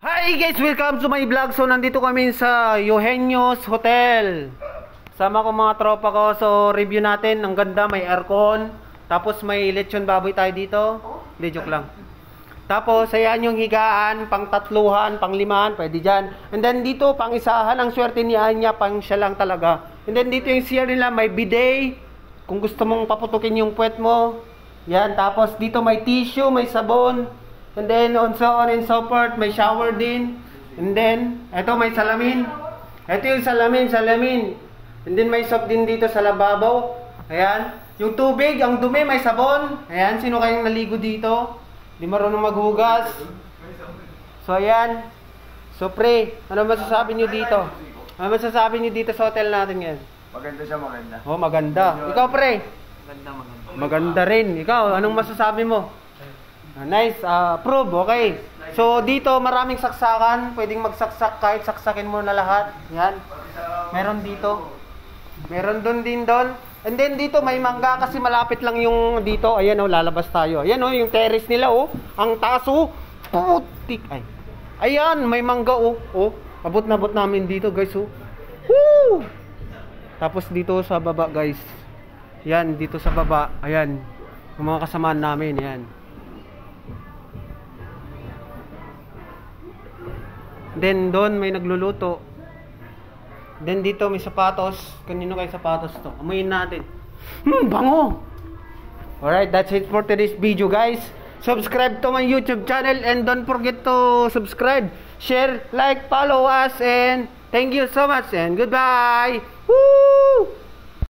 Hi guys! Welcome to my vlog. So nandito kami sa Eugenio's Hotel. Sama ko mga tropa ko. So review natin. Ang ganda, may aircon. Tapos may lechon baboy tayo dito. Hindi, joke lang. Tapos ayan yung higaan, pang tatluhan, pang limahan, pwede dyan. And then dito pang isahan, ang swerte ni Anya, pang siya lang talaga. And then dito yung CR nila, may bidet. Kung gusto mong paputukin yung puwet mo. Yan, tapos dito may tissue, may sabon. And then on and so forth, may shower din. And then, eto may salamin. Eto yung salamin. And then may soap din dito sa lababo. Ayan. Yung tubig, ang dumi, may sabon. Ayan, sino kayong naligo dito? Di marunong maghugas. So ayan. So pre, ano masasabi nyo dito? Ano masasabi nyo dito sa hotel natin ngayon? Maganda siya, maganda. Oh, maganda. Ikaw pre? Maganda. Maganda rin. Ikaw, anong masasabi mo? Nice, approve, okay. So dito maraming saksakan, pwedeng magsaksak kahit saksakin mo na lahat. Yan. Meron dito. Meron din doon. And then dito may mangga kasi malapit lang yung dito. Ayan oh, lalabas tayo. Ayan oh, yung terrace nila oh. Ang taas oh. Putik ay. Ayan, may mangga oh. Oh, abot na abot namin dito, guys oh. Woo! Tapos dito sa baba, guys. Yan, dito sa baba. Ayan. Yung mga kasamaan namin, yan. Then doon may nagluluto. Then dito may sapatos. Kanino kay sapatos to? Amuyin natin. Bango. Alright, that's it for today's video, guys. Subscribe to my YouTube channel and don't forget to subscribe, share, like, follow us, and thank you so much and goodbye. Woo!